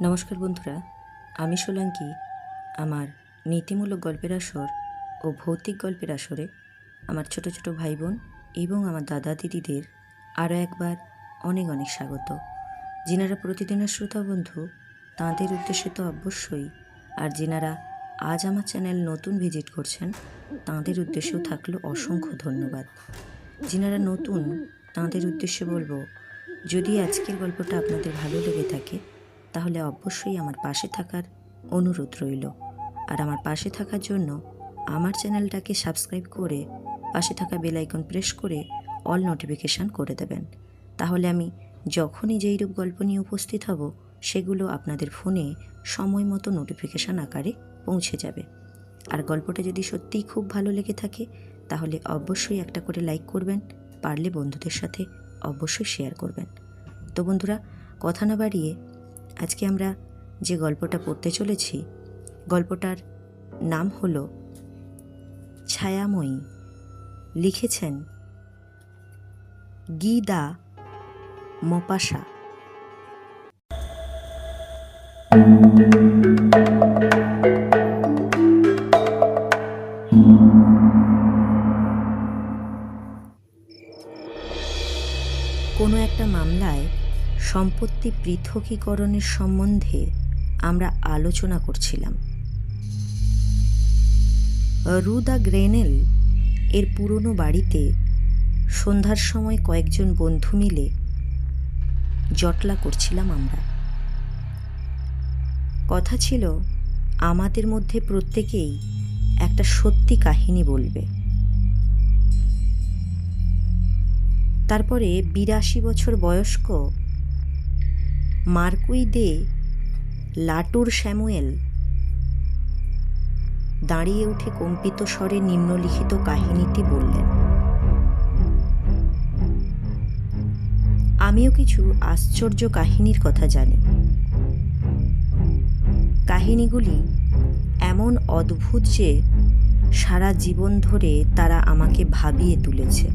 নমস্কার বন্ধুরা, আমি সোলাঙ্কি আমার নীতিমূলক গল্পের আসর ও ভৌতিক গল্পের আসরে আমার ছোট ছোট ভাই বোন এবং আমার দাদা দিদিদের আরও একবার অনেক অনেক স্বাগত। যিনারা প্রতিদিনের শ্রোতা বন্ধু তাঁদের উদ্দেশ্যে তো অবশ্যই, আর যিনারা আজ আমার চ্যানেল নতুন ভিজিট করছেন তাঁদের উদ্দেশ্যেও থাকলো অসংখ্য ধন্যবাদ। যিনারা নতুন তাঁদের উদ্দেশ্যে বলবো, যদি আজকের গল্পটা আপনাদের ভালো লেগে থাকে তাহলে অবশ্যই আমার পাশে থাকার অনুরোধ রইল। আর আমার পাশে থাকার জন্য আমার চ্যানেলটাকে সাবস্ক্রাইব করে পাশে থাকা বেল আইকন প্রেস করে অল নোটিফিকেশান করে দেবেন। তাহলে আমি যখনই যেইরূপ গল্প নিয়ে উপস্থিত হব সেগুলো আপনাদের ফোনে সময় মতো নোটিফিকেশান আকারে পৌঁছে যাবে। আর গল্পটা যদি সত্যিই খুব ভালো লেগে থাকে তাহলে অবশ্যই একটা করে লাইক করবেন, পারলে বন্ধুদের সাথে অবশ্যই শেয়ার করবেন। তো বন্ধুরা, কথা না বাড়িয়ে আজকে আমরা যে গল্পটা পড়তে চলেছি, গল্পটার নাম হলো ছায়াময়ী। লিখেছেন গীদা মপাসা। কোনো একটা মামলায় সম্পত্তি পৃথকীকরণের সম্বন্ধে আমরা আলোচনা করছিলাম। রু দ্য গ্রেনেল এর পুরনো বাড়িতে সন্ধ্যার সময় কয়েকজন বন্ধু মিলে জটলা করছিলাম আমরা। কথা ছিল আমাদের মধ্যে প্রত্যেকেই একটা সত্যি কাহিনী বলবে। তারপরে ৮২ বছর বয়স্ক মার্কুই দে লাটুর স্যামুয়েল দাঁড়িয়ে উঠে কম্পিত স্বরে নিম্নলিখিত কাহিনীটি বললেন। আমিও কিছু আশ্চর্য কাহিনীর কথা জানি। কাহিনীগুলি এমন অদ্ভুত যে সারা জীবন ধরে তারা আমাকে ভাবিয়ে তুলেছে।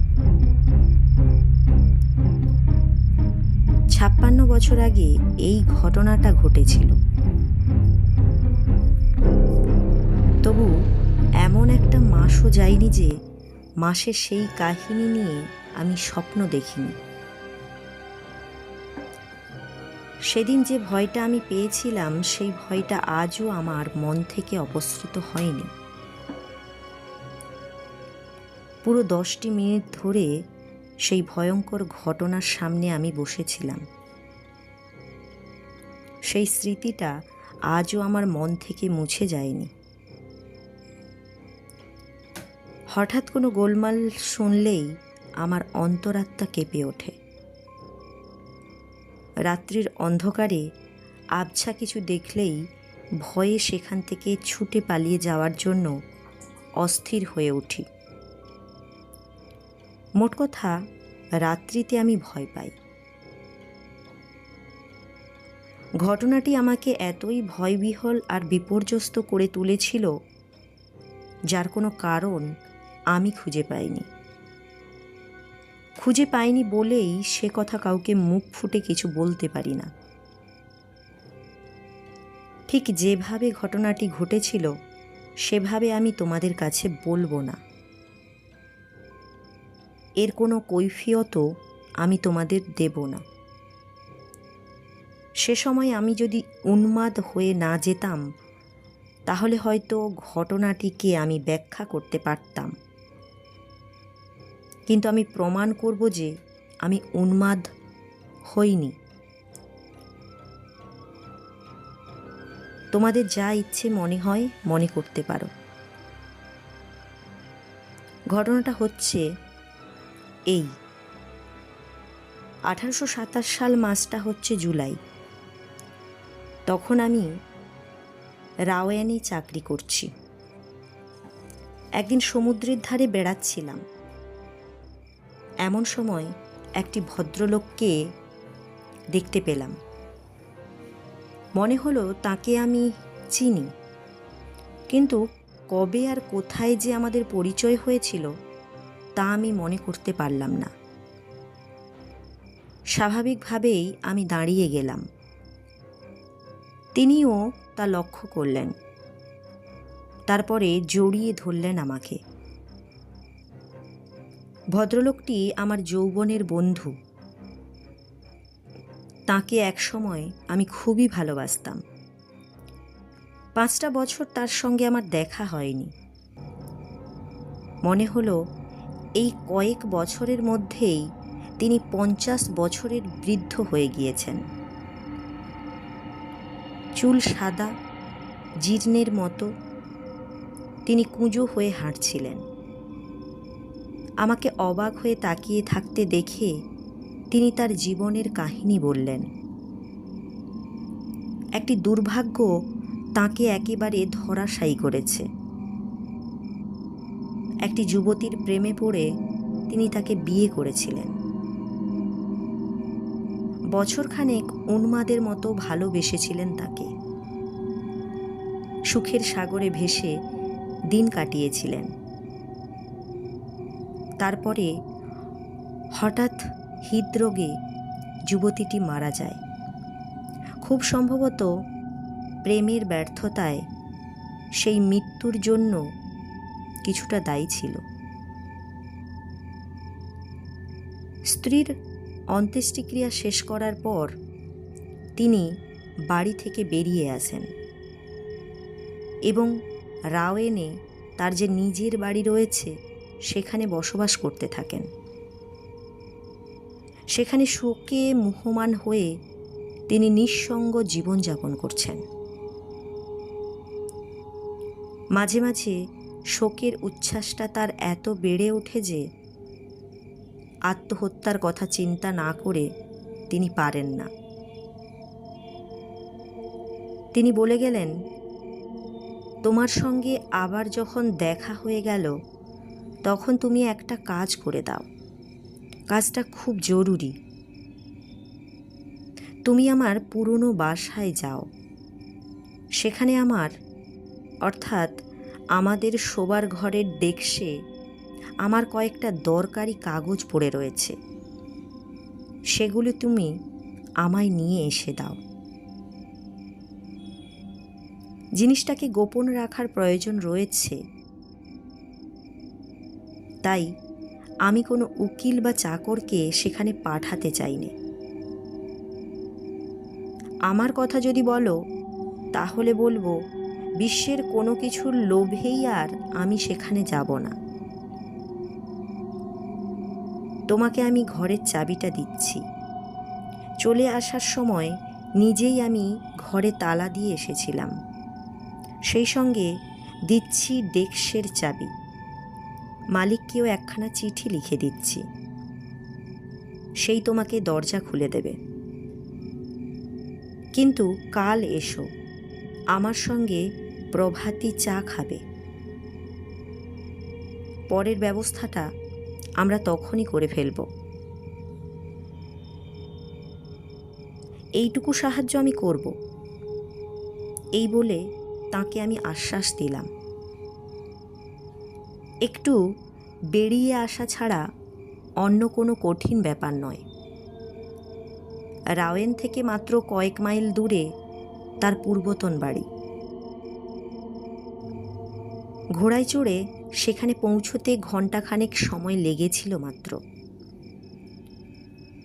৫৬ বছর আগে এই ঘটনাটা ঘটেছিল। তবু এমন একটা মাসও যায়নি যে মাসে সেই কাহিনী নিয়ে আমি স্বপ্ন দেখিনি। সেদিন যে ভয়টা আমি পেয়েছিলাম সেই ভয়টা আজও আমার মন থেকে অপসৃত হয়নি। পুরো ১০টি মিনিট ধরে সেই ভয়ঙ্কর ঘটনার সামনে আমি বসেছিলাম। সেই স্মৃতিটা আজও আমার মন থেকে মুছে যায়নি। হঠাৎ কোনো গোলমাল শুনলেই আমার অন্তরাত্মা কেঁপে ওঠে। রাত্রির অন্ধকারে আবছা কিছু দেখলেই ভয়ে সেখান থেকে ছুটে পালিয়ে যাওয়ার জন্য অস্থির হয়ে উঠি। মোট কথা, রাত্রিতে আমি ভয় পাই। ঘটনাটি আমাকে এতই ভয়বিহ্বল আর বিপর্যস্ত করে তুলেছিল যার কোনো কারণ আমি খুঁজে পাইনি বলেই সে কথা কাউকে মুখ ফুটে কিছু বলতে পারি না। ঠিক যেভাবে ঘটনাটি ঘটেছিল সেভাবে আমি তোমাদের কাছে বলবো না। এর কোনো কৈফিয়তও আমি তোমাদের দেব না। সে সময় আমি যদি উন্মাদ হয়ে না যেতাম তাহলে হয়তো ঘটনাটিকে আমি ব্যাখ্যা করতে পারতাম, কিন্তু আমি প্রমাণ করব যে আমি উন্মাদ হইনি। তোমাদের যা ইচ্ছে মনে হয় মনে করতে পারো। ঘটনাটা হচ্ছে এই, ১৮২৭ সাল মাসটা হচ্ছে জুলাই। তখন আমি রাওয়ানে চাকরি করছি। একদিন সমুদ্রের ধারে বেড়াচ্ছিলাম। এমন সময় একটি ভদ্রলোককে দেখতে পেলাম। মনে হলো তাকে আমি চিনি, কিন্তু কবে আর কোথায় যে আমাদের পরিচয় হয়েছিল তা আমি মনে করতে পারলাম না। স্বাভাবিকভাবেই আমি দাঁড়িয়ে গেলাম। তিনিও তা লক্ষ্য করলেন। তারপরে জড়িয়ে ধরলেন আমাকে। ভদ্রলোকটি আমার যৌবনের বন্ধু। তাকে একসময় আমি খুবই ভালোবাসতাম। 5টা বছর তার সঙ্গে আমার দেখা হয়নি। মনে হলো এই কয়েক বছরের মধ্যেই তিনি 50 বছরের বৃদ্ধ হয়ে গিয়েছেন। চুল সাদা, জীর্ণের মতো। তিনি কুঁজো হয়ে হাঁটছিলেন। আমাকে অবাক হয়ে তাকিয়ে থাকতে দেখে তিনি তার জীবনের কাহিনী বললেন। একটি দুর্ভাগ্য তাকে একেবারে ধরাশায়ী করেছে। একটি যুবতীর প্রেমে পড়ে তিনি তাকে বিয়ে করেছিলেন। বছরখানেক উন্মাদের মতো ভালোবেসেছিলেন তাকে। সুখের সাগরে ভেসে দিন কাটিয়েছিলেন। তারপরে হঠাৎ হৃদরোগে যুবতীটি মারা যায়। খুব সম্ভবত প্রেমের ব্যর্থতায় সেই মৃত্যুর জন্য কিছুটা দায়ী ছিল। স্ত্রীর অন্ত্যেষ্টিক্রিয়া শেষ করার পর তিনি বাড়ি থেকে বেরিয়ে আসেন এবং রাওয়েনে তার যে নিজের বাড়ি রয়েছে সেখানে বসবাস করতে থাকেন। সেখানে শোকে মুহ্যমান হয়ে তিনি নিঃসঙ্গ জীবনযাপন করছেন। মাঝে মাঝে শোকের উচ্ছ্বাসটা তার এত বেড়ে ওঠে যে আত্মহত্যার কথা চিন্তা না করে তিনি পারেন না। তিনি বলে গেলেন, তোমার সঙ্গে আবার যখন দেখা হয়ে গেল তখন তুমি একটা কাজ করে দাও। কাজটা খুব জরুরি। তুমি আমার পুরনো বাসায় যাও। সেখানে অর্থাৎ আমাদের শোবার ঘরের ডেস্কে আমার কয়েকটা দরকারি কাগজ পড়ে রয়েছে। সেগুলো তুমি আমায় নিয়ে এসে দাও। জিনিসটাকে গোপন রাখার প্রয়োজন রয়েছে, তাই আমি কোনো উকিল বা চাকরকে সেখানে পাঠাতে চাইনি। আমার কথা যদি বলো তাহলে বলবো, বিশ্বের কোনো কিছুর লোভেই আর আমি সেখানে যাব না। তোমাকে আমি ঘরের চাবিটা দিচ্ছি। চলে আসার সময় নিজেই আমি ঘরে তালা দিয়ে এসেছিলাম। সেই সঙ্গে দিচ্ছি ডেস্কের চাবি। মালিককেও একখানা চিঠি লিখে দিচ্ছি। সেই তোমাকে দরজা খুলে দেবে। কিন্তু কাল এসো, আমার সঙ্গে প্রভাতী চা খাবে। পরের ব্যবস্থাটা আমরা তখনই করে ফেলব। এইটুকু সাহায্য আমি করব। এই বলে তাকে আমি আশ্বাস দিলাম। একটু বেরিয়ে আসা ছাড়া অন্য কোনো কঠিন ব্যাপার নয়। রাওয়েন থেকে মাত্র কয়েক মাইল দূরে তার পূর্বতন বাড়ি। ঘোড়ায় চড়ে সেখানে পৌঁছতে ঘণ্টাখানেক সময় লেগেছিল মাত্র।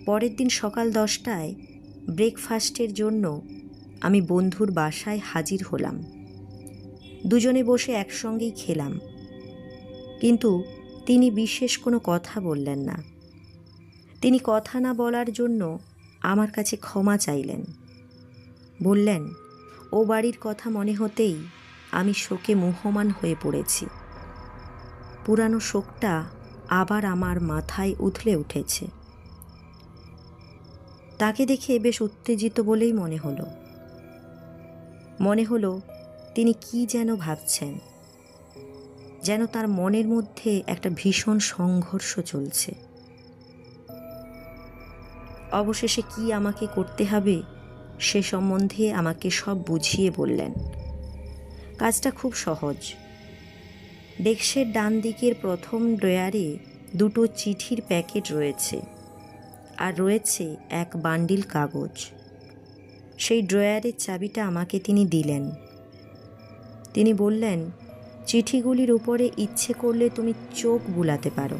পরের দিন সকাল 10টায় ব্রেকফাস্টের জন্য আমি বন্ধুর বাসায় হাজির হলাম। দুজনে বসে একসঙ্গেই খেলাম, কিন্তু তিনি বিশেষ কোনো কথা বললেন না। তিনি কথা না বলার জন্য আমার কাছে ক্ষমা চাইলেন। বললেন, ও বাড়ির কথা মনে হতেই আমি শোকে মুহ্যমান হয়ে পড়েছি। পুরানো শোকটা আবার আমার মাথায় উথলে উঠেছে। তাকে দেখে বেশ উত্তেজিত বলেই মনে হলো তিনি কি যেন ভাবছেন, যেন তার মনের মধ্যে একটা ভীষণ সংঘর্ষ চলছে। অবশেষে কি আমাকে করতে হবে সে সম্বন্ধে আমাকে সব বুঝিয়ে বললেন। কাজটা খুব সহজ। ডেস্কের ডান দিকের প্রথম ড্রয়ারে 2টো চিঠির প্যাকেট রয়েছে, আর রয়েছে এক বান্ডিল কাগজ। সেই ড্রয়ারের চাবিটা আমাকে তিনি দিলেন। তিনি বললেন, চিঠিগুলির উপরে ইচ্ছে করলে তুমি চোখ বুলাতে পারো।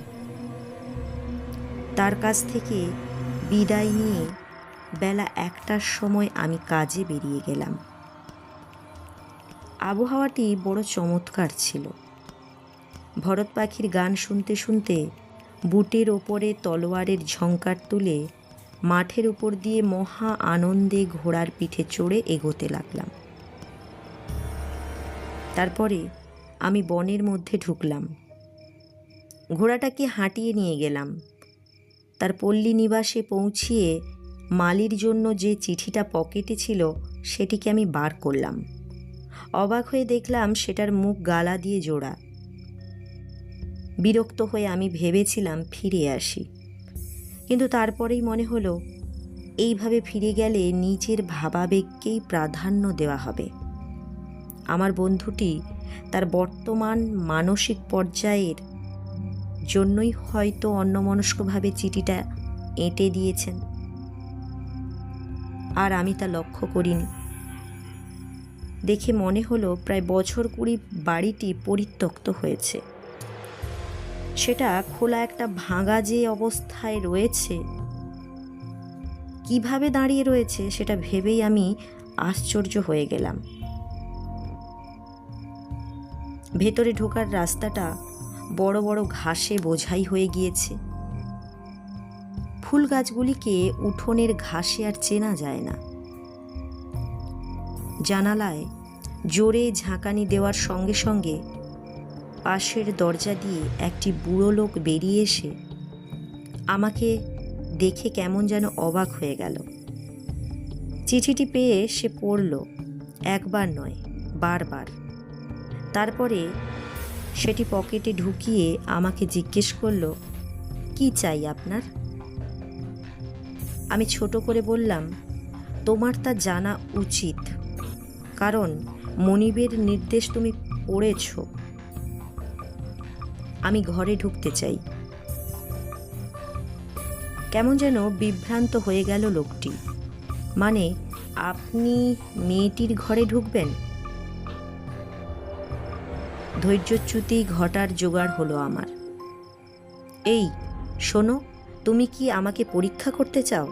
তার কাছ থেকে বিদায় নিয়ে বেলা 1টার সময় আমি কাজে বেরিয়ে গেলাম। আবহাওয়াটি বড় চমৎকার ছিল। ভরত পাখির গান শুনতে শুনতে বুটের ওপরে তলোয়ারের ঝংকার তুলে মাঠের উপর দিয়ে মহা আনন্দে ঘোড়ার পিঠে চড়ে এগোতে লাগলাম। তারপরে আমি বনের মধ্যে ঢুকলাম। ঘোড়াটাকে হাঁটিয়ে নিয়ে গেলাম। তার পল্লী নিবাসে পৌঁছিয়ে মালির জন্য যে চিঠিটা পকেটে ছিল সেটিকে আমি বার করলাম। অবাক হয়ে দেখলাম সেটার মুখ গালা দিয়ে জোড়া। বিরক্ত হয়ে আমি ভেবেছিলাম ফিরে আসি, কিন্তু তারপরেই মনে হলো এইভাবে ফিরে গেলে নিজের ভাবাবেগকেই প্রাধান্য দেওয়া হবে। আমার বন্ধুটি তার বর্তমান মানসিক পর্যায়ের জন্যই হয়তো অন্যমনস্কভাবে চিঠিটা এঁটে দিয়েছেন, আর আমি তা লক্ষ্য করিনি। দেখে মনে হলো প্রায় বছর 20 বাড়িটি পরিত্যক্ত হয়েছে। সেটা খোলা একটা ভাঙা যে অবস্থায় রয়েছে, কিভাবে দাঁড়িয়ে রয়েছে সেটা ভেবেই আমি আশ্চর্য হয়ে গেলাম। ভেতরে ঢোকার রাস্তাটা বড় বড় ঘাসে বোঝাই হয়ে গিয়েছে। ফুল গাছগুলিকে উঠোনের ঘাসে আর চেনা যায় না। জানালায় জোরে ঝাঁকানি দেওয়ার সঙ্গে সঙ্গে পাশের দরজা দিয়ে একটি বুড়ো লোক বেরিয়ে এসে আমাকে দেখে কেমন যেন অবাক হয়ে গেল। চিঠিটি পেয়ে সে পড়ল, একবার নয় বারবার। তারপরে সেটি পকেটে ঢুকিয়ে আমাকে জিজ্ঞেস করল, কি চাই আপনার? আমি ছোট করে বললাম, তোমার তা জানা উচিত, কারণ মনিবের নির্দেশ তুমি পড়েছ। আমি ঘরে ঢুকতে চাই। কেমন যেন বিভ্রান্ত হয়ে গেল লোকটি। মানে, আপনি মেয়েটির ঘরে ঢুকবেন? ধৈর্যচ্যুতি ঘটার জোগাড় হলো আমার। এই শোনো, তুমি কি আমাকে পরীক্ষা করতে চাও?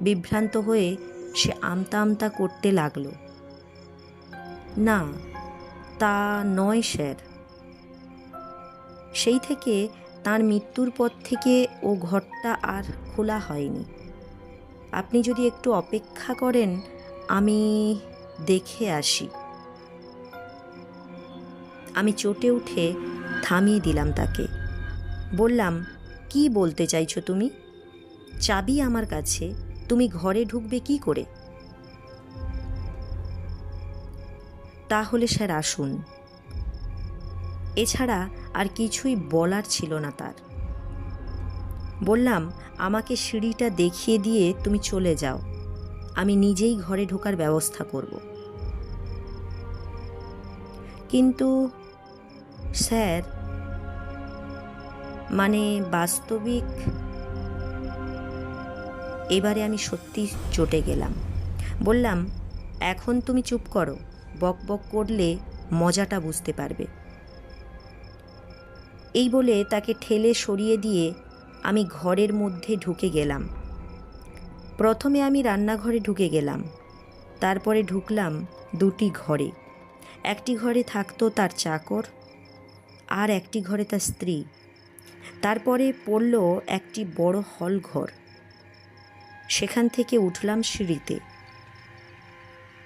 বিভ্রান্ত হয়ে সে আমতা আমতা করতে লাগলো। না, তা নয় স্যার। সেই থেকে তার মৃত্যুর পর থেকে ও ঘরটা আর খোলা হয়নি। আপনি যদি একটু অপেক্ষা করেন, আমি দেখে আসি। আমি চটে উঠে থামিয়ে দিলাম তাকে। বললাম, কি বলতে চাইছো তুমি? চাবি আমার কাছে, তুমি ঘরে ঢুকবে কি করে? তাহলে স্যার আসুন। এছাড়া আর কিছুই বলার ছিল না তার। বললাম, আমাকে সিঁড়িটা দেখিয়ে দিয়ে তুমি চলে যাও, আমি নিজেই ঘরে ঢোকার ব্যবস্থা করব। কিন্তু স্যার, মানে বাস্তবিক। এবারে আমি সত্যি চটে গেলাম। বললাম, এখন তুমি চুপ করো, বক বক করলে মজাটা বুঝতে পারবে। এই বলে তাকে ঠেলে সরিয়ে দিয়ে আমি ঘরের মধ্যে ঢুকে গেলাম। প্রথমে আমি রান্নাঘরে ঢুকে গেলাম, তারপরে ঢুকলাম দুটি ঘরে। একটি ঘরে থাকতো তার চাকর, আর একটি ঘরে তার স্ত্রী। তারপরে পড়ল একটি বড় হল ঘর। সেখান থেকে উঠলাম সিঁড়িতে।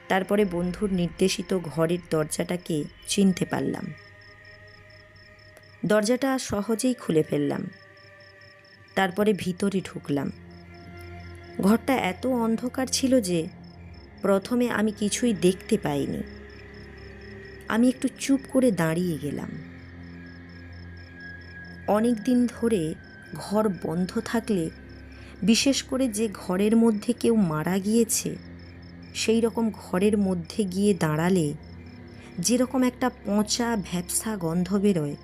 তারপরে বন্ধুর নির্দেশিত ঘরের দরজাটাকে চিনতে পারলাম। দরজাটা সহজেই খুলে ফেললাম। তারপরে ভিতরে ঢুকলাম। ঘরটা এত অন্ধকার ছিল যে প্রথমে আমি কিছুই দেখতে পাইনি। আমি একটু চুপ করে দাঁড়িয়ে গেলাম। অনেক দিন ধরে ঘর বন্ধ থাকলে, বিশেষ করে যে ঘরের মধ্যে কেউ মারা গিয়েছে, সেই রকম ঘরের মধ্যে গিয়ে দাঁড়ালে যেরকম একটা পচা ভ্যাপসা গন্ধ বেরোয়,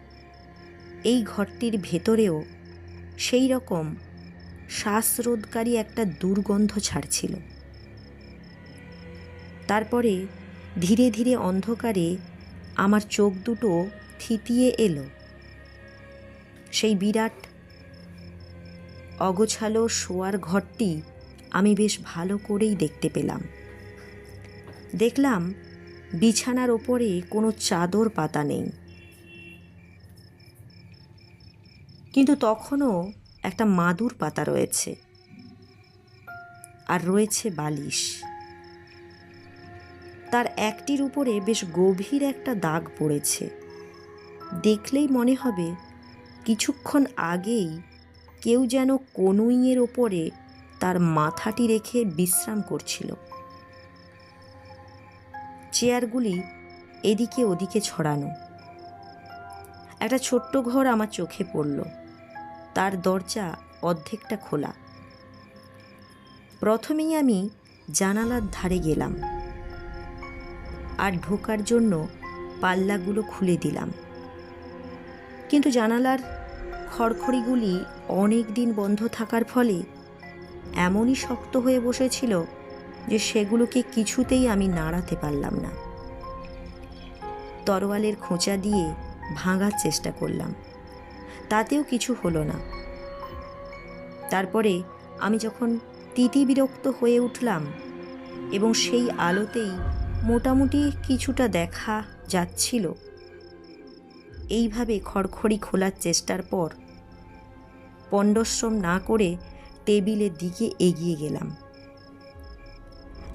এই ঘরটির ভেতরেও সেই রকম শ্বাসরোধকারী একটা দুর্গন্ধ ছাড়ছিল। তারপরে ধীরে ধীরে অন্ধকারে আমার চোখ দুটো থিতিয়ে এলো। সেই বিরাট অগোছালো শোয়ার ঘরটি আমি বেশ ভালো করেই দেখতে পেলাম। দেখলাম বিছানার ওপরে কোনো চাদর পাতা নেই, কিন্তু তখনও একটা মাদুর পাতা রয়েছে, আর রয়েছে বালিশ। তার একটির উপরে বেশ গভীর একটা দাগ পড়েছে। দেখলেই মনে হবে কিছুক্ষণ আগেই কেউ যেন কনুইয়ের ওপরে তার মাথাটি রেখে বিশ্রাম করছিল। চেয়ারগুলি এদিকে ওদিকে ছড়ানো। একটা ছোট্ট ঘর আমার চোখে পড়ল। তার দরজা অর্ধেকটা খোলা। প্রথমেই আমি জানালার ধারে গেলাম আর ঢোকার জন্য পাল্লাগুলো খুলে দিলাম, কিন্তু জানালার খড়খড়িগুলি অনেক দিন বন্ধ থাকার ফলে এমনই শক্ত হয়ে বসেছিল যে সেগুলোকে কিছুতেই আমি নাড়াতে পারলাম না। তরোয়ালের খোঁচা দিয়ে ভাঙার চেষ্টা করলাম, তাতেও কিছু হলো না। তারপরে আমি যখন তিতিবিরক্ত হয়ে উঠলাম এবং সেই আলোতেই মোটামুটি কিছুটা দেখা যাচ্ছিল, এইভাবে খড়খড়ি খোলার চেষ্টার পর পণ্ডশ্রম না করে টেবিলের দিকে এগিয়ে গেলাম।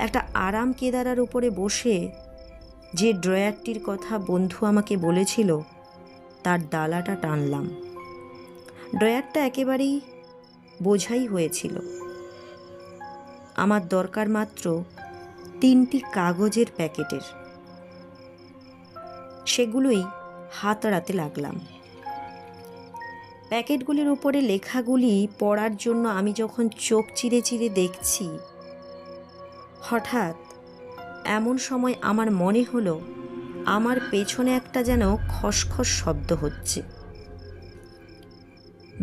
একটা আরাম কেদারার উপরে বসে যে ড্রয়ারটির কথা বন্ধু আমাকে বলেছিল তার ডালাটা টানলাম। ড্রয়ারটা একেবারেই বোঝাই হয়েছিল। আমার দরকার মাত্র 3টি কাগজের প্যাকেটের। সেগুলোই হাতাড়াতে লাগলাম। প্যাকেটগুলির উপরে লেখাগুলি পড়ার জন্য আমি যখন চোখ চিরে চিরে দেখছি, হঠাৎ এমন সময় আমার মনে হলো আমার পেছনে একটা যেন খসখস শব্দ হচ্ছে।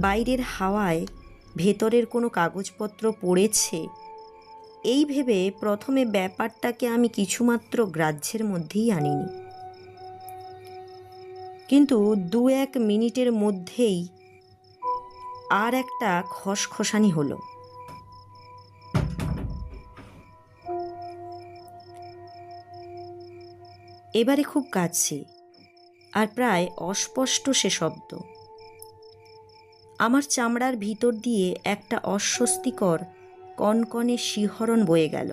বাইরের হাওয়ায় ভেতরের কোনো কাগজপত্র পড়েছে, এই ভেবে প্রথমে ব্যাপারটাকে আমি কিছুমাত্র গ্রাহ্যের মধ্যেই আনিনি। কিন্তু 2-1 মিনিটের মধ্যেই আর একটা খসখসানি হলো। এবারে খুব কাছে, আর প্রায় অস্পষ্ট সে শব্দ। আমার চামড়ার ভিতর দিয়ে একটা অস্বস্তিকর কনকনে শিহরণ বয়ে গেল।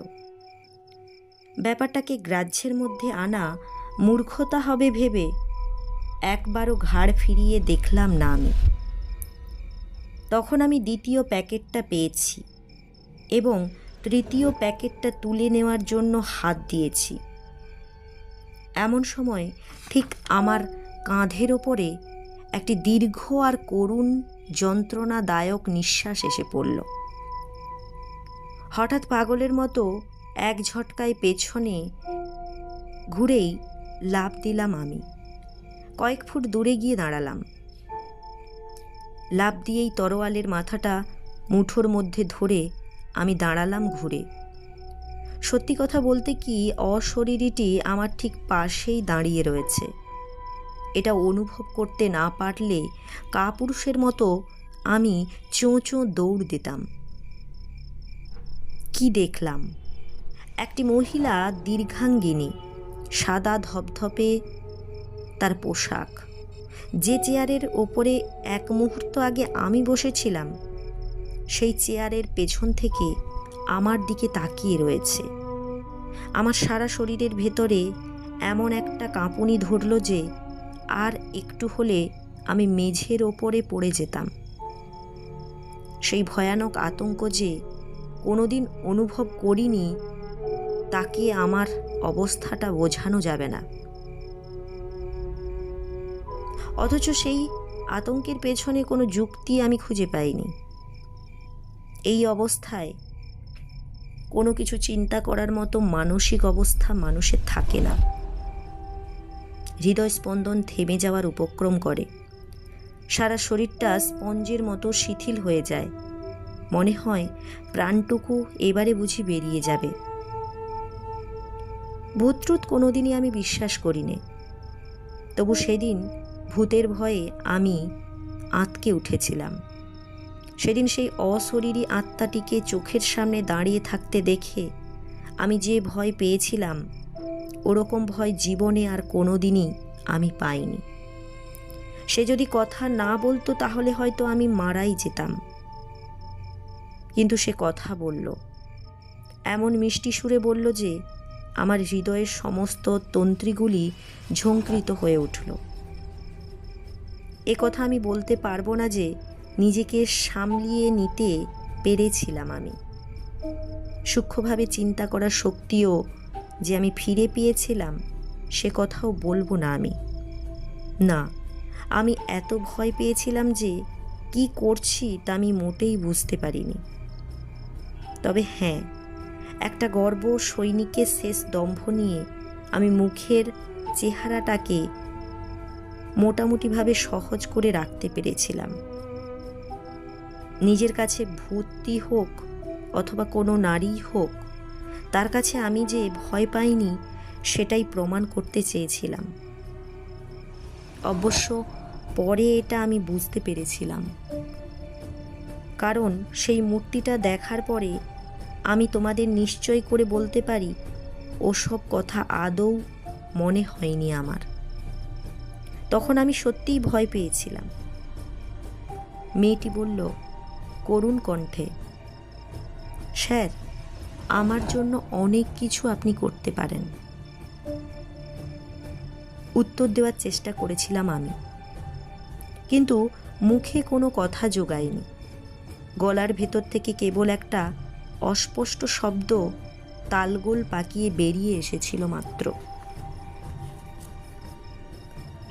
ব্যাপারটাকে গ্রাহ্যের মধ্যে আনা মূর্খতা হবে ভেবে একবারও ঘাড় ফিরিয়ে দেখলাম না আমি। তখন আমি দ্বিতীয় প্যাকেটটা পেয়েছি এবং তৃতীয় প্যাকেটটা তুলে নেওয়ার জন্য হাত দিয়েছি। এমন সময় ঠিক আমার কাঁধের ওপরে একটি দীর্ঘ আর করুণ যন্ত্রণাদায়ক নিঃশ্বাস এসে পড়ল। হঠাৎ পাগলের মতো এক ঝটকায় পেছনে ঘুরেই লাফ দিলাম আমি। কয়েক ফুট দূরে গিয়ে দাঁড়ালাম। লাফ দিয়েই তরোয়ালের মাথাটা মুঠোর মধ্যে ধরে আমি দাঁড়ালাম ঘুরে। সত্যি কথা বলতে কি, অশরীরীটি আমার ঠিক পাশেই দাঁড়িয়ে রয়েছে। এটা অনুভব করতে না পারলে কাপুরুষের মতো আমি চোঁ চোঁ দৌড় দিতাম। কি দেখলাম? একটি মহিলা, দীর্ঘাঙ্গিনী, সাদা ধপধপে তার পোশাক, যে চেয়ারের ওপরে এক মুহূর্ত আগে আমি বসেছিলাম, সেই চেয়ারের পেছন থেকে আমার দিকে তাকিয়ে রয়েছে। আমার সারা শরীরের ভেতরে এমন একটা কাঁপুনি ধরল যে আর একটু হলে আমি মেঝের ওপরে পড়ে যেতাম। সেই ভয়ানক আতঙ্ক যে কোনোদিন অনুভব করিনি, তাকে আমার অবস্থাটা বোঝানো যাবে না। অথচ সেই আতঙ্কের পেছনে কোনো যুক্তি আমি খুঁজে পাইনি। এই অবস্থায় কোনো কিছু চিন্তা করার মতো মানসিক অবস্থা মানুষের থাকে না। হৃদয় স্পন্দন থেমে যাওয়ার উপক্রম করে। সারা শরীরটা স্পঞ্জের মতো শিথিল হয়ে যায়। মনে হয় প্রাণটুকু এবারে বুঝি বেরিয়ে যাবে। ভূতট্রুত কোনোদিনই আমি বিশ্বাস করিনি, তবু সেদিন ভূতের ভয়ে আমি আঁতকে উঠেছিলাম। সেদিন সেই অশরীরী আত্মাটিকে চোখের সামনে দাঁড়িয়ে থাকতে দেখে আমি যে ভয় পেয়েছিলাম, ওরকম ভয় জীবনে আর কোনোদিনই আমি পাইনি। সে যদি কথা না বলতো তাহলে হয়তো আমি মারাই যেতাম, কিন্তু সে কথা বলল। এমন মিষ্টি সুরে বলল যে আমার হৃদয়ের সমস্ত তন্ত্রীগুলি ঝঙ্কৃত হয়ে উঠল। এ কথা আমি বলতে পারবো না যে নিজেকে সামলিয়ে নিতে পেরেছিলাম আমি। সূক্ষ্মভাবে চিন্তা করার শক্তিও যে আমি ফিরে পেয়েছিলাম, সে কথাও বলবো না আমি। না, আমি এত ভয় পেয়েছিলাম যে কি করছি তা আমি মোটেই বুঝতে পারিনি। তবে হ্যাঁ, একটা গর্ব সৈনিকের শেষ দম্ভ নিয়ে আমি মুখের চেহারাটাকে মোটামুটিভাবে সহজ করে রাখতে পেরেছিলাম। নিজের কাছে ভূতই হোক অথবা কোনো নারীই হোক, তার কাছে আমি যে ভয় পাইনি সেটাই প্রমাণ করতে চেয়েছিলাম। অবশ্য পরে এটা আমি বুঝতে পেরেছিলাম, কারণ সেই মূর্তিটা দেখার পরে আমি তোমাদের নিশ্চয় করে বলতে পারি ওসব কথা আদৌ মনে হয়নি আমার। তখন আমি সত্যিই ভয় পেয়েছিলাম। মেয়েটি বলল করুণ কণ্ঠে, স্যার, আমার জন্য অনেক কিছু আপনি করতে পারেন। উত্তর দেওয়ার চেষ্টা করেছিলাম আমি, কিন্তু মুখে কোনো কথা জোগায়নি। গলার ভেতর থেকে কেবল একটা অস্পষ্ট শব্দ তালগোল পাকিয়ে বেরিয়ে এসেছিল মাত্র।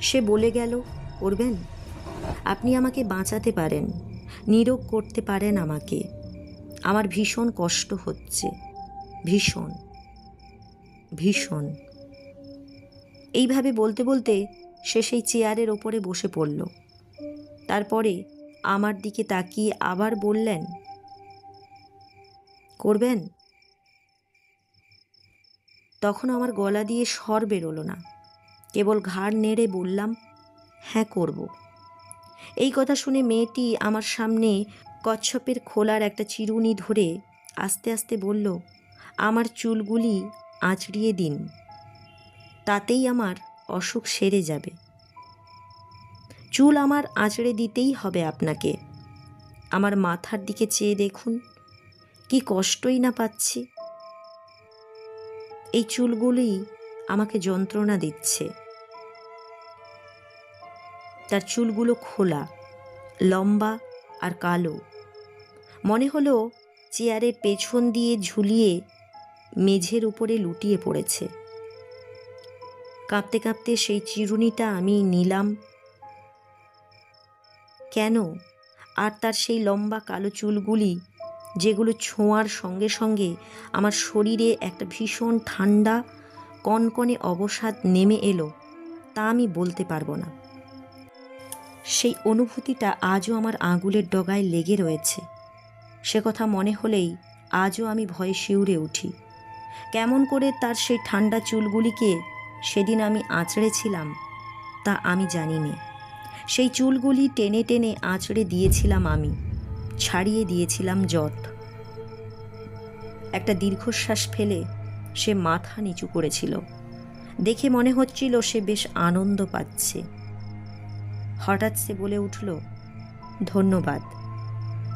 সে বলে গেল, করবেন, আপনি আমাকে বাঁচাতে পারেন, নীরোগ করতে পারেন আমাকে। আমার ভীষণ কষ্ট হচ্ছে, ভীষণ ভীষণ। এইভাবে বলতে বলতে সে সেই চেয়ারের ওপরে বসে পড়ল। তারপরে আমার দিকে তাকিয়ে আবার বললেন, করবেন? তখন আমার গলা দিয়ে স্বর বেরোলো না, কেবল ঘাড় নেড়ে বললাম, হ্যাঁ করব। এই কথা শুনে মেয়েটি আমার সামনে কচ্ছপের খোলার একটা চিরুনি ধরে আস্তে আস্তে বলল, আমার চুলগুলি আঁচড়িয়ে দিন, তাতেই আমার অসুখ সেরে যাবে। চুল আমার আঁচড়ে দিতেই হবে আপনাকে। আমার মাথার দিকে চেয়ে দেখুন, কি কষ্টই না পাচ্ছি। এই চুলগুলি আমাকে যন্ত্রণা দিচ্ছে। তার চুলগুলো খোলা, লম্বা আর কালো। মনে হলো চেয়ারের পেছন দিয়ে ঝুলিয়ে মেঝের উপরে লুটিয়ে পড়েছে। কাঁপতে কাঁপতে সেই চিরুনিটা আমি নিলাম। কেন? আর তার সেই লম্বা কালো চুলগুলি, যেগুলো ছোঁয়ার সঙ্গে সঙ্গে আমার শরীরে একটা ভীষণ ঠান্ডা কনকনে অবসাদ নেমে এলো, তা আমি বলতে পারবো না। সেই অনুভূতিটা আজও আমার আঙুলের ডগায় লেগে রয়েছে। সে কথা মনে হলেই আজও আমি ভয়ে শিউরে উঠি। কেমন করে তার সেই ঠান্ডা চুলগুলিকে সেদিন আমি আঁচড়েছিলাম তা আমি জানি না। সেই চুলগুলি টেনে টেনে আঁচড়ে দিয়েছিলাম আমি, ছাড়িয়ে দিয়েছিলাম জট। একটা দীর্ঘশ্বাস ফেলে সে মাথা নিচু করেছিল। দেখে মনে হচ্ছিল সে বেশ আনন্দ পাচ্ছে। হঠাৎ সে বলে উঠল, ধন্যবাদ।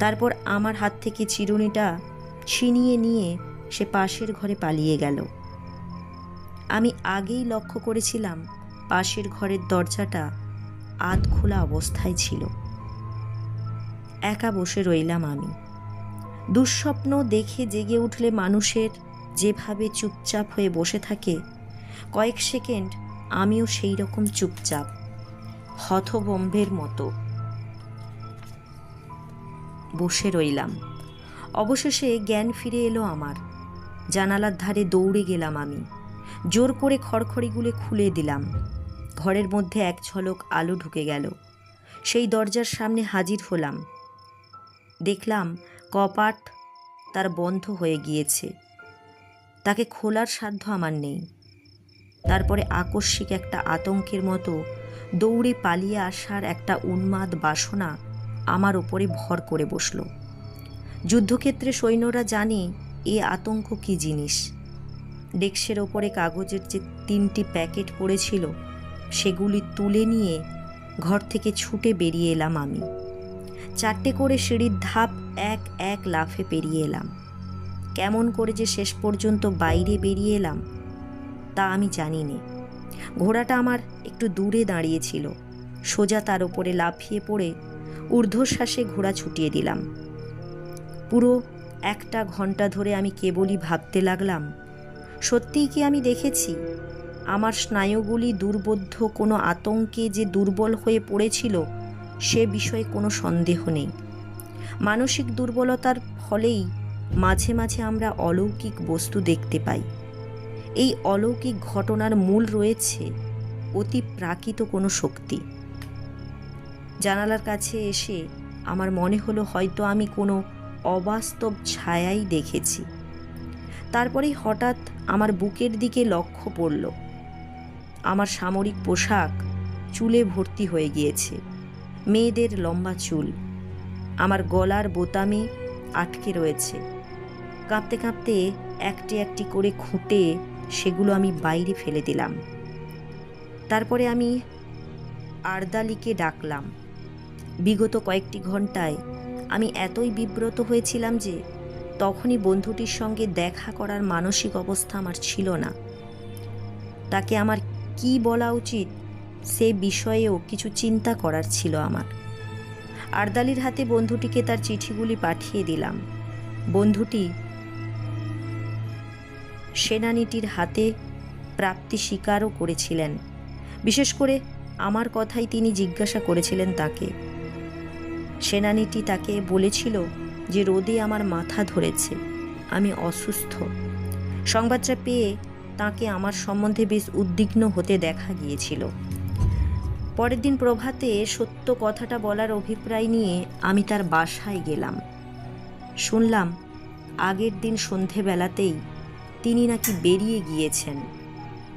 তারপর আমার হাত থেকে চিরুনিটা ছিনিয়ে নিয়ে সে পাশের ঘরে পালিয়ে গেল। আমি আগেই লক্ষ্য করেছিলাম পাশের ঘরের দরজাটা আধ খোলা অবস্থায় ছিল। একা বসে রইলাম আমি। দুঃস্বপ্ন দেখে জেগে উঠলে মানুষের যেভাবে চুপচাপ হয়ে বসে থাকে, কয়েক সেকেন্ড আমিও সেই রকম চুপচাপ, হতভম্বের মতো বসে রইলাম। অবশেষে জ্ঞান ফিরে এলো আমার। জানালার ধারে দৌড়ে গেলাম আমি। জোর করে খড়খড়িগুলো খুলে দিলাম। ঘরের মধ্যে এক ঝলক আলো ঢুকে গেল। সেই দরজার সামনে হাজির হলাম। দেখলাম কপাট তার বন্ধ হয়ে গিয়েছে, তাকে খোলার সাধ্য আমার নেই। তারপরে আকস্মিক একটা আতঙ্কের মতো দৌড়ে পালিয়ে আসার একটা উন্মাদ বাসনা আমার ওপরে ভর করে বসল। যুদ্ধক্ষেত্রে সৈন্যরা জানে এ আতঙ্ক কী জিনিস। ডেস্কের ওপরে কাগজের যে 3টি প্যাকেট পড়েছিল সেগুলি তুলে নিয়ে ঘর থেকে ছুটে বেরিয়ে এলাম। আমি 4টে করে সিঁড়ির ধাপ এক এক লাফে পেরিয়ে এলাম। কেমন করে যে শেষ পর্যন্ত বাইরে বেরিয়ে এলাম তা আমি জানি নে। ঘোড়াটা আমার একটু দূরে দাঁড়িয়েছিল। সোজা তার ওপরে লাফিয়ে পড়ে ঊর্ধ্বশ্বাসে ঘোড়া ছুটিয়ে দিলাম। পুরো 1 ঘন্টা ধরে আমি কেবলই ভাবতে লাগলাম, সত্যিই কি আমি দেখেছি? আমার স্নায়ুগুলি দুর্বোধ্য কোনো আতঙ্কে যে দুর্বল হয়ে পড়েছিল সে বিষয়ে কোনো সন্দেহ নেই। মানসিক দুর্বলতার ফলেই মাঝে মাঝে আমরা অলৌকিক বস্তু দেখতে পাই। এই অলৌকিক ঘটনার মূল রয়েছে অতি প্রাকৃত কোনো শক্তি। জানালার কাছে এসে আমার মনে হলো হয়তো আমি কোনো অবাস্তব ছায়াই দেখেছি। তারপরেই হঠাৎ আমার বুকের দিকে লক্ষ্য পড়ল। আমার সামরিক পোশাক চুলে ভর্তি হয়ে গিয়েছে, মেয়েদের লম্বা চুল। আমার গলার বোতামে আটকে রয়েছে। কাঁপতে কাঁপতে একটি একটি করে খুঁটে সেগুলো আমি বাইরে ফেলে দিলাম। তারপরে আমি আর্দালিকে ডাকলাম। বিগত কয়েকটি ঘন্টায় আমি এতই বিব্রত হয়েছিলাম যে তখনই বন্ধুটির সঙ্গে দেখা করার মানসিক অবস্থা আমার ছিল না। তাকে আমার কি বলা উচিত সে বিষয়েও কিছু চিন্তা করার ছিল আমার। আর্দালির হাতে বন্ধুটিকে তার চিঠিগুলি পাঠিয়ে দিলাম। বন্ধুটি সেনানীটির হাতে প্রাপ্তি স্বীকারও করেছিলেন। বিশেষ করে আমার কথাই তিনি জিজ্ঞাসা করেছিলেন তাকে। সেনানীটি তাকে বলেছিল যে রোদে আমার মাথা ধরেছে, আমি অসুস্থ। সংবাদটা পেয়ে তাকে আমার সম্বন্ধে বেশ উদ্বিগ্ন হতে দেখা গিয়েছিল। পরের দিন প্রভাতে সত্য কথাটা বলার অভিপ্রায় নিয়ে আমি তার বাসায় গেলাম। শুনলাম আগের দিন সন্ধেবেলাতেই তিনি নাকি বেরিয়ে গিয়েছেন,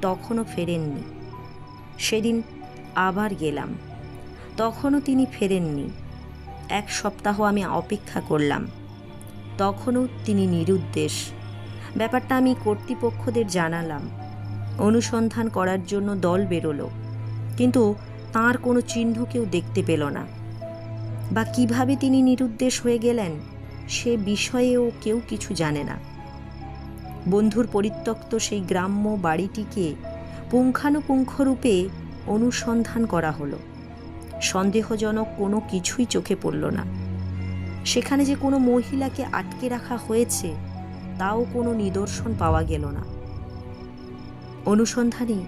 তখনও ফেরেননি। সেদিন আবার গেলাম, তখনও তিনি ফেরেননি। 1 সপ্তাহ আমি অপেক্ষা করলাম, তখনও তিনি নিরুদ্দেশ। ব্যাপারটা আমি কর্তৃপক্ষদের জানালাম। অনুসন্ধান করার জন্য দল বেরোলো, কিন্তু তাঁর কোনো চিহ্ন কেউ দেখতে পেল না। বা কিভাবে তিনি নিরুদ্দেশ হয়ে গেলেন সে বিষয়েও কেউ কিছু জানে না। বন্ধুর পরিত্যক্ত সেই গ্রাম্য বাড়িটিকে পুঙ্খানুপুঙ্খরূপে অনুসন্ধান করা হলো। সন্দেহজনক কোনো কিছুই চোখে পড়ল না। সেখানে যে কোনো মহিলাকে আটকে রাখা হয়েছে তাও কোনো নিদর্শন পাওয়া গেল না। অনুসন্ধানে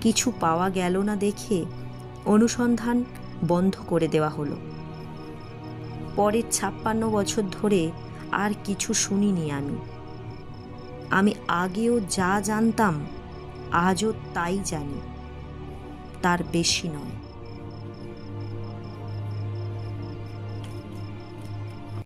কিছু পাওয়া গেল না দেখে অনুসন্ধান বন্ধ করে দেওয়া হলো। পরের 56 বছর ধরে আর কিছু শুনিনি আমি আগেও যা জানতাম আজও তাই জানি, তার বেশি নয়।